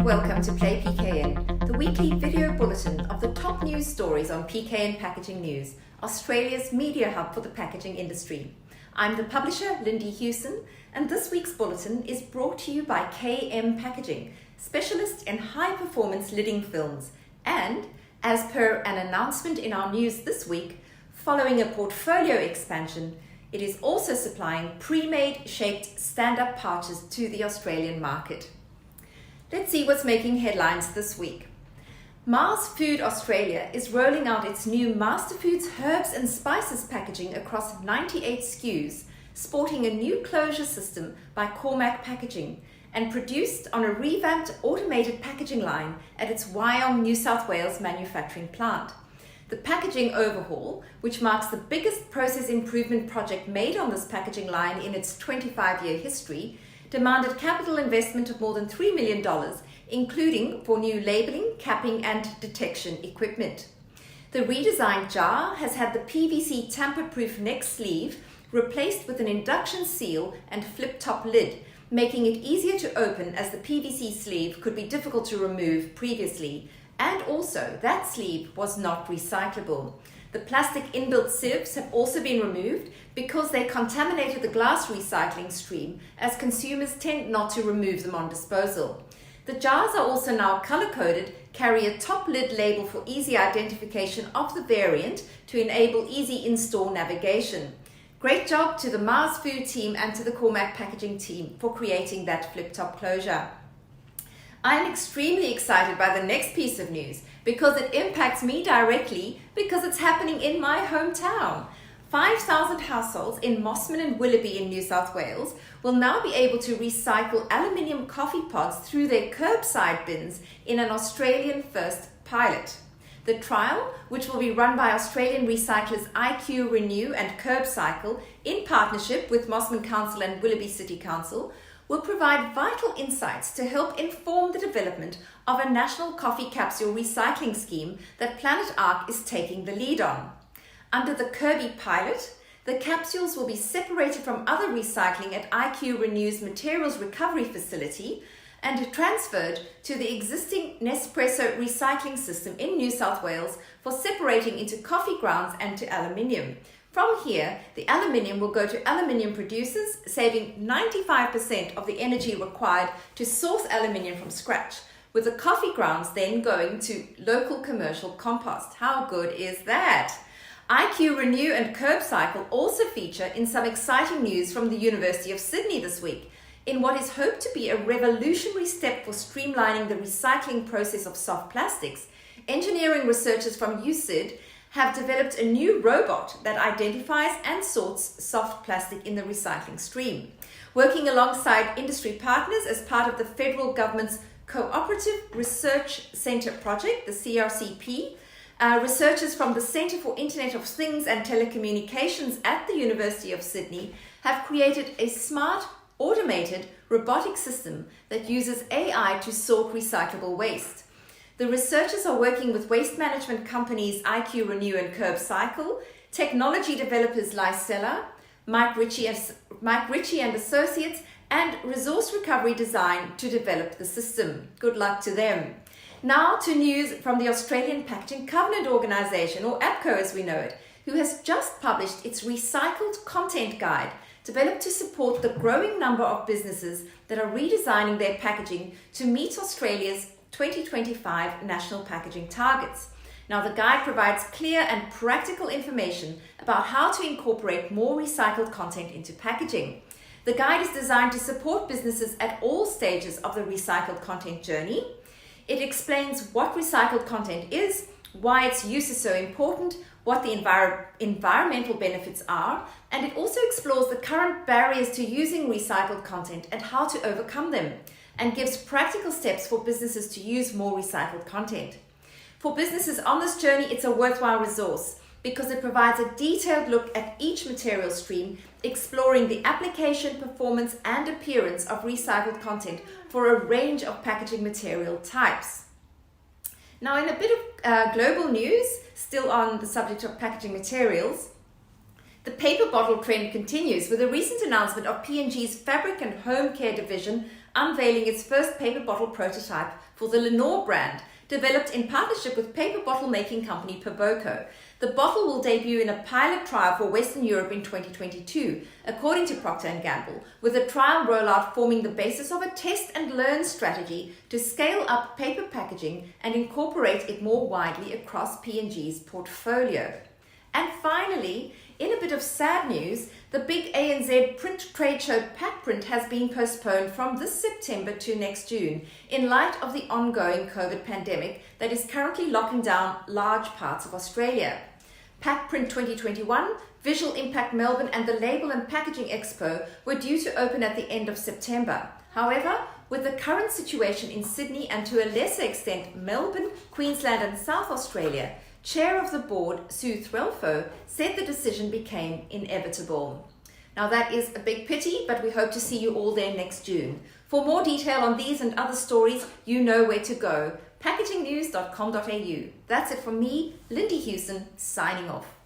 and welcome to Play PKN, the weekly video bulletin of the top news stories on PKN Packaging News, Australia's media hub for the packaging industry. I'm the publisher, Lindy Hewson, and this week's bulletin is brought to you by KM Packaging, specialist in high-performance lidding films, and, as per an announcement in our news this week, following a portfolio expansion, it is also supplying pre-made shaped stand-up pouches to the Australian market. Let's see what's making headlines this week. Mars Food Australia is rolling out its new Masterfoods herbs and spices packaging across 98 SKUs, sporting a new closure system by Cormack Packaging and produced on a revamped automated packaging line at its Wyong, New South Wales manufacturing plant. The packaging overhaul, which marks the biggest process improvement project made on this packaging line in its 25-year history, demanded capital investment of more than $3 million, including for new labelling, capping and detection equipment. The redesigned jar has had the PVC tamper-proof neck sleeve replaced with an induction seal and flip-top lid, making it easier to open as the PVC sleeve could be difficult to remove previously, and also that sleeve was not recyclable. The plastic inbuilt sieves have also been removed because they contaminated the glass recycling stream, as consumers tend not to remove them on disposal. The jars are also now color-coded, carry a top lid label for easy identification of the variant to enable easy in-store navigation. Great job to the Mars Food team and to the Cormack Packaging team for creating that flip-top closure. I am extremely excited by the next piece of news because it impacts me directly because it's happening in my hometown. 5,000 households in Mossman and Willoughby in New South Wales will now be able to recycle aluminium coffee pods through their curbside bins in an Australian first pilot. The trial, which will be run by Australian recyclers iQRenew and Curbcycle in partnership with Mossman Council and Willoughby City Council, will provide vital insights to help inform the development of a national coffee capsule recycling scheme that Planet Arc is taking the lead on. Under the Kirby pilot, the capsules will be separated from other recycling at iQRenew's materials recovery facility and transferred to the existing Nespresso recycling system in New South Wales for separating into coffee grounds and to aluminium. From here, the aluminium will go to aluminium producers, saving 95% of the energy required to source aluminium from scratch, with the coffee grounds then going to local commercial compost. How good is that? iQRenew and Curbcycle also feature in some exciting news from the University of Sydney this week, in what is hoped to be a revolutionary step for streamlining the recycling process of soft plastics. Engineering researchers from USyd have developed a new robot that identifies and sorts soft plastic in the recycling stream. Working alongside industry partners as part of the federal government's Cooperative Research Centre project, the CRCP, researchers from the Centre for Internet of Things and Telecommunications at the University of Sydney have created a smart, automated robotic system that uses AI to sort recyclable waste. The researchers are working with waste management companies iQRenew and Curbcycle, technology developers Lysella, Mike Ritchie and Associates, and Resource Recovery Design to develop the system. Good luck to them. Now to news from the Australian Packaging Covenant Organisation, or APCO as we know it, who has just published its Recycled Content Guide, developed to support the growing number of businesses that are redesigning their packaging to meet Australia's 2025 national packaging targets. Now, the guide provides clear and practical information about how to incorporate more recycled content into packaging. The guide is designed to support businesses at all stages of the recycled content journey. It explains what recycled content is, why its use is so important, what the environmental benefits are, and it also explores the current barriers to using recycled content and how to overcome them, and gives practical steps for businesses to use more recycled content. For businesses on this journey, it's a worthwhile resource because it provides a detailed look at each material stream, exploring the application, performance, and appearance of recycled content for a range of packaging material types. Now, in a bit of global news, still on the subject of packaging materials, The paper bottle trend continues with a recent announcement of P&G's Fabric and Home Care division unveiling its first paper bottle prototype for the Lenore brand, developed in partnership with paper bottle making company PacPrint. The bottle will debut in a pilot trial for Western Europe in 2022, according to Procter & Gamble, with a trial rollout forming the basis of a test and learn strategy to scale up paper packaging and incorporate it more widely across P&G's portfolio. And finally, in a bit of sad news, the big ANZ print trade show PacPrint has been postponed from this September to next June in light of the ongoing COVID pandemic that is currently locking down large parts of Australia. PacPrint 2021, Visual Impact Melbourne and the Label and Packaging Expo were due to open at the end of September. However, with the current situation in Sydney and to a lesser extent Melbourne, Queensland and South Australia, Chair of the board, Sue Threlfo, said the decision became inevitable. Now that is a big pity, but we hope to see you all there next June. For more detail on these and other stories, you know where to go. packagingnews.com.au. That's it from me, Lindy Hewson, signing off.